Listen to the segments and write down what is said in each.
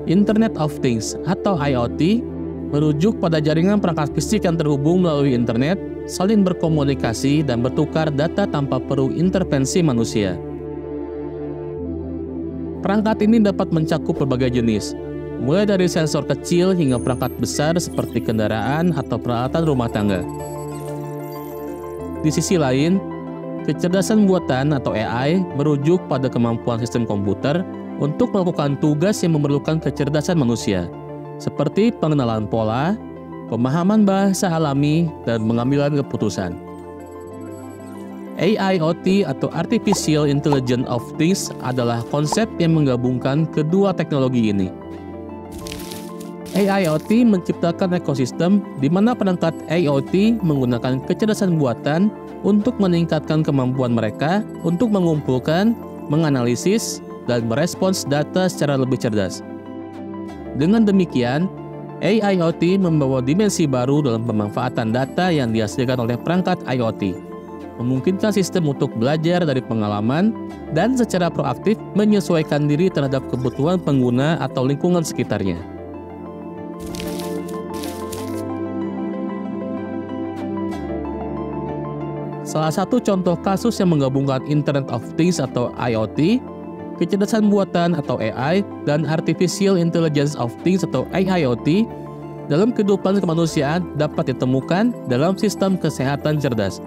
Internet of Things atau IoT merujuk pada jaringan perangkat fisik yang terhubung melalui internet, saling berkomunikasi dan bertukar data tanpa perlu intervensi manusia. Perangkat ini dapat mencakup berbagai jenis, mulai dari sensor kecil hingga perangkat besar seperti kendaraan atau peralatan rumah tangga. Di sisi lain, kecerdasan buatan atau AI merujuk pada kemampuan sistem komputer untuk melakukan tugas yang memerlukan kecerdasan manusia, seperti pengenalan pola, pemahaman bahasa alami, dan pengambilan keputusan. AIoT atau Artificial Intelligence of Things adalah konsep yang menggabungkan kedua teknologi ini. AIoT menciptakan ekosistem di mana perangkat IoT menggunakan kecerdasan buatan untuk meningkatkan kemampuan mereka untuk mengumpulkan, menganalisis, dan merespons data secara lebih cerdas. Dengan demikian, AIoT membawa dimensi baru dalam pemanfaatan data yang dihasilkan oleh perangkat IoT, memungkinkan sistem untuk belajar dari pengalaman dan secara proaktif menyesuaikan diri terhadap kebutuhan pengguna atau lingkungan sekitarnya. Salah satu contoh kasus yang menggabungkan Internet of Things atau IoT, kecerdasan buatan atau AI, dan Artificial Intelligence of Things atau AIoT dalam kehidupan kemanusiaan dapat ditemukan dalam sistem kesehatan cerdas.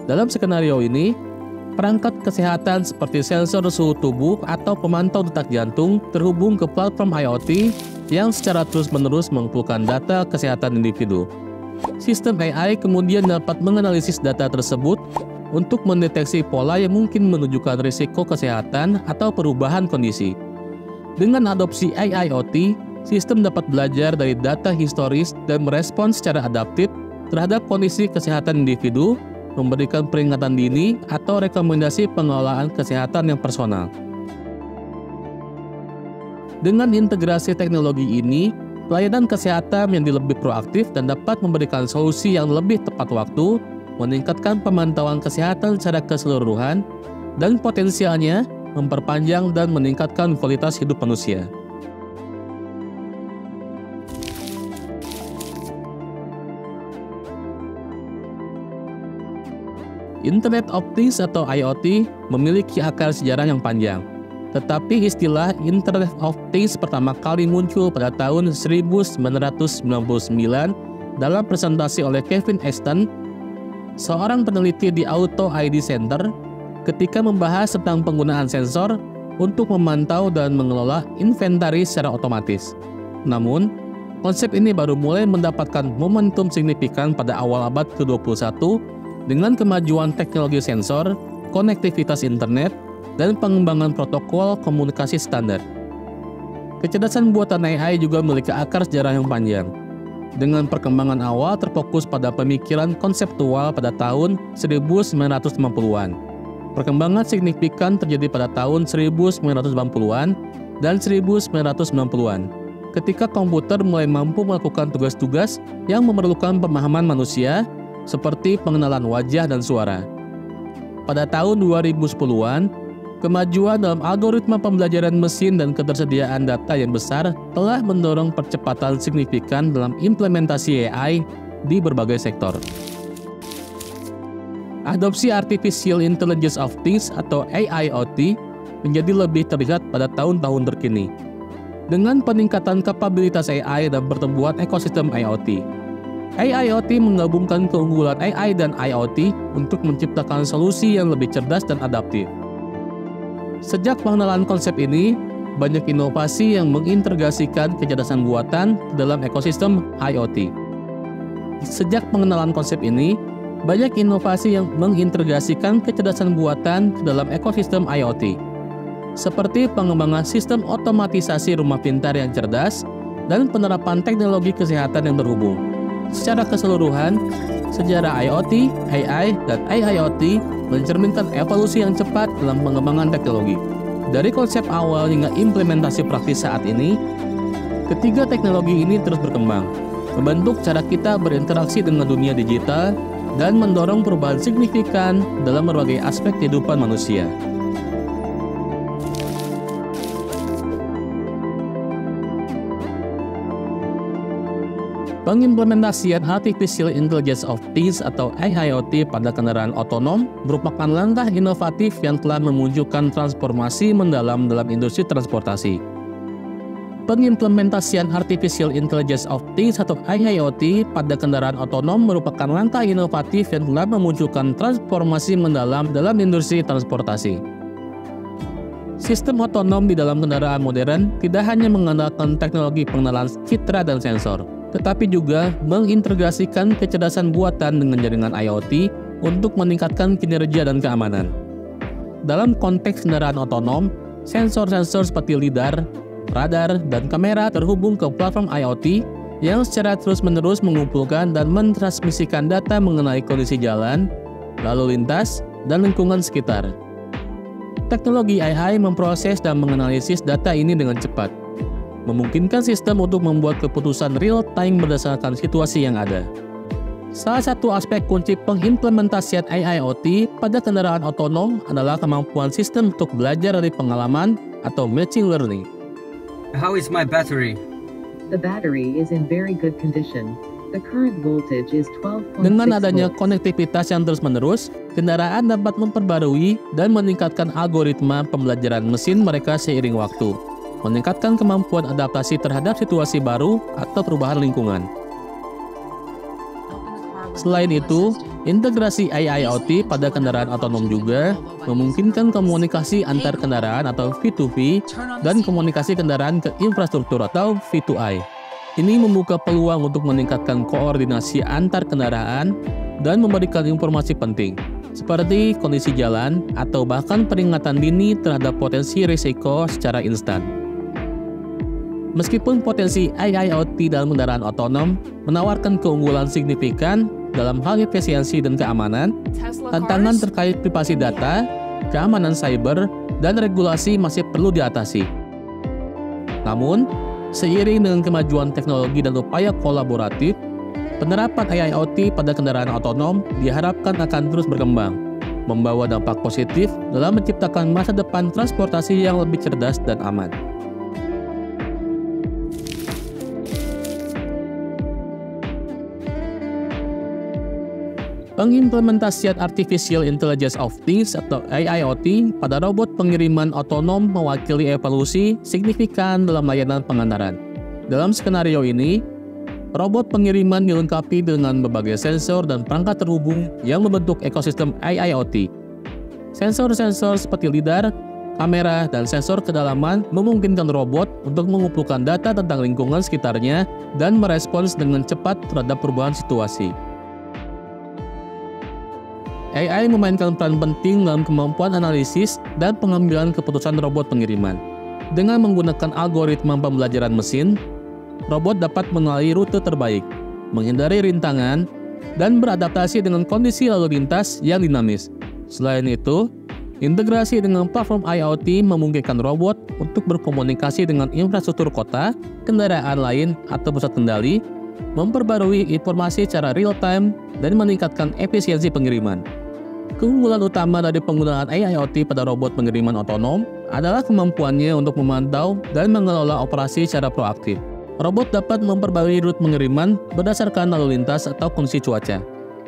Dalam skenario ini, perangkat kesehatan seperti sensor suhu tubuh atau pemantau detak jantung terhubung ke platform IoT yang secara terus-menerus mengumpulkan data kesehatan individu. Sistem AI kemudian dapat menganalisis data tersebut untuk mendeteksi pola yang mungkin menunjukkan risiko kesehatan atau perubahan kondisi. Dengan adopsi AIoT, sistem dapat belajar dari data historis dan merespons secara adaptif terhadap kondisi kesehatan individu, memberikan peringatan dini atau rekomendasi pengelolaan kesehatan yang personal. Dengan integrasi teknologi ini, pelayanan kesehatan yang lebih proaktif dan dapat memberikan solusi yang lebih tepat waktu, meningkatkan pemantauan kesehatan secara keseluruhan, dan potensialnya memperpanjang dan meningkatkan kualitas hidup manusia. Internet of Things atau IoT memiliki akar sejarah yang panjang. Tetapi istilah Internet of Things pertama kali muncul pada tahun 1999 dalam presentasi oleh Kevin Easton, seorang peneliti di Auto ID Center, ketika membahas tentang penggunaan sensor untuk memantau dan mengelola inventaris secara otomatis. Namun, konsep ini baru mulai mendapatkan momentum signifikan pada awal abad ke-21 dengan kemajuan teknologi sensor, konektivitas internet, dan pengembangan protokol komunikasi standar. Kecerdasan buatan AI juga memiliki akar sejarah yang panjang. Dengan perkembangan awal terfokus pada pemikiran konseptual pada tahun 1950-an. Perkembangan signifikan terjadi pada tahun 1980-an dan 1990-an, ketika komputer mulai mampu melakukan tugas-tugas yang memerlukan pemahaman manusia, seperti pengenalan wajah dan suara. Pada tahun 2010-an, kemajuan dalam algoritma pembelajaran mesin dan ketersediaan data yang besar telah mendorong percepatan signifikan dalam implementasi AI di berbagai sektor. Adopsi Artificial Intelligence of Things atau AIoT menjadi lebih terlihat pada tahun-tahun terkini. Dengan peningkatan kapabilitas AI dan pertumbuhan ekosistem IoT, AIoT menggabungkan keunggulan AI dan IoT untuk menciptakan solusi yang lebih cerdas dan adaptif. Sejak pengenalan konsep ini, banyak inovasi yang mengintegrasikan kecerdasan buatan dalam ekosistem IoT. Sejak pengenalan konsep ini, banyak inovasi yang mengintegrasikan kecerdasan buatan ke dalam ekosistem IoT, seperti pengembangan sistem otomatisasi rumah pintar yang cerdas dan penerapan teknologi kesehatan yang terhubung. Secara keseluruhan, sejarah IoT, AI, dan AIoT mencerminkan evolusi yang cepat dalam pengembangan teknologi. Dari konsep awal hingga implementasi praktis saat ini, ketiga teknologi ini terus berkembang, membentuk cara kita berinteraksi dengan dunia digital, dan mendorong perubahan signifikan dalam berbagai aspek kehidupan manusia. Pengimplementasian Artificial Intelligence of Things atau AIoT pada kendaraan otonom merupakan langkah inovatif yang telah memunculkan transformasi mendalam dalam industri transportasi. Pengimplementasian Artificial Intelligence of Things atau AIoT pada kendaraan otonom merupakan langkah inovatif yang telah memunculkan transformasi mendalam dalam industri transportasi. Sistem otonom di dalam kendaraan modern tidak hanya mengandalkan teknologi pengenalan citra dan sensor, tetapi juga mengintegrasikan kecerdasan buatan dengan jaringan IoT untuk meningkatkan kinerja dan keamanan. Dalam konteks kendaraan otonom, sensor-sensor seperti lidar, radar, dan kamera terhubung ke platform IoT yang secara terus-menerus mengumpulkan dan mentransmisikan data mengenai kondisi jalan, lalu lintas, dan lingkungan sekitar. Teknologi AI memproses dan menganalisis data ini dengan cepat, memungkinkan sistem untuk membuat keputusan real-time berdasarkan situasi yang ada. Salah satu aspek kunci pengimplementasian AIoT pada kendaraan otonom adalah kemampuan sistem untuk belajar dari pengalaman atau machine learning. How is my battery? The battery is in very good condition. The current voltage is 12.6 Dengan adanya volts. konektivitas yang terus-menerus, kendaraan dapat memperbarui dan meningkatkan algoritma pembelajaran mesin mereka seiring waktu, meningkatkan kemampuan adaptasi terhadap situasi baru atau perubahan lingkungan. Selain itu, integrasi AIoT pada kendaraan otonom juga memungkinkan komunikasi antar kendaraan atau V2V dan komunikasi kendaraan ke infrastruktur atau V2I. Ini membuka peluang untuk meningkatkan koordinasi antar kendaraan dan memberikan informasi penting, seperti kondisi jalan atau bahkan peringatan dini terhadap potensi risiko secara instan. Meskipun potensi AIoT dalam kendaraan otonom menawarkan keunggulan signifikan dalam hal efisiensi dan keamanan, tantangan terkait privasi data, keamanan cyber, dan regulasi masih perlu diatasi. Namun, seiring dengan kemajuan teknologi dan upaya kolaboratif, penerapan AIoT pada kendaraan otonom diharapkan akan terus berkembang, membawa dampak positif dalam menciptakan masa depan transportasi yang lebih cerdas dan aman. Pengimplementasian Artificial Intelligence of Things atau AIoT pada robot pengiriman otonom mewakili evolusi signifikan dalam layanan pengantaran. Dalam skenario ini, robot pengiriman dilengkapi dengan berbagai sensor dan perangkat terhubung yang membentuk ekosistem AIoT. Sensor-sensor seperti lidar, kamera, dan sensor kedalaman memungkinkan robot untuk mengumpulkan data tentang lingkungan sekitarnya dan merespons dengan cepat terhadap perubahan situasi. AI memainkan peran penting dalam kemampuan analisis dan pengambilan keputusan robot pengiriman. Dengan menggunakan algoritma pembelajaran mesin, robot dapat mengenali rute terbaik, menghindari rintangan, dan beradaptasi dengan kondisi lalu lintas yang dinamis. Selain itu, integrasi dengan platform IoT memungkinkan robot untuk berkomunikasi dengan infrastruktur kota, kendaraan lain, atau pusat kendali, memperbarui informasi secara real-time, dan meningkatkan efisiensi pengiriman. Keunggulan utama dari penggunaan AIoT pada robot pengiriman otonom adalah kemampuannya untuk memantau dan mengelola operasi secara proaktif. Robot dapat memperbarui rute pengiriman berdasarkan lalu lintas atau kondisi cuaca,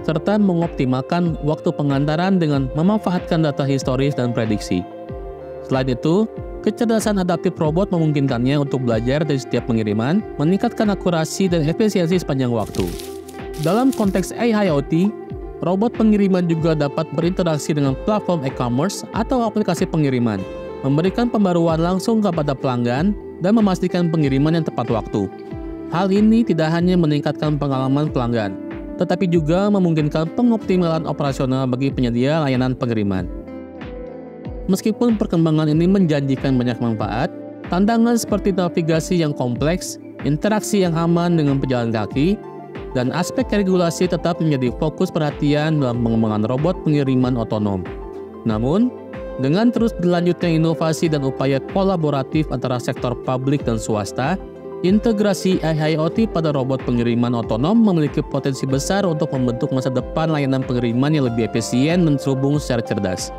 serta mengoptimalkan waktu pengantaran dengan memanfaatkan data historis dan prediksi. Selain itu, kecerdasan adaptif robot memungkinkannya untuk belajar dari setiap pengiriman, meningkatkan akurasi dan efisiensi sepanjang waktu. Dalam konteks AIoT, robot pengiriman juga dapat berinteraksi dengan platform e-commerce atau aplikasi pengiriman, memberikan pembaruan langsung kepada pelanggan, dan memastikan pengiriman yang tepat waktu. Hal ini tidak hanya meningkatkan pengalaman pelanggan, tetapi juga memungkinkan pengoptimalan operasional bagi penyedia layanan pengiriman. Meskipun perkembangan ini menjanjikan banyak manfaat, tantangan seperti navigasi yang kompleks, interaksi yang aman dengan pejalan kaki, dan aspek regulasi tetap menjadi fokus perhatian dalam pengembangan robot pengiriman otonom. Namun, dengan terus berlanjutnya inovasi dan upaya kolaboratif antara sektor publik dan swasta, integrasi AIoT pada robot pengiriman otonom memiliki potensi besar untuk membentuk masa depan layanan pengiriman yang lebih efisien dan terhubung secara cerdas.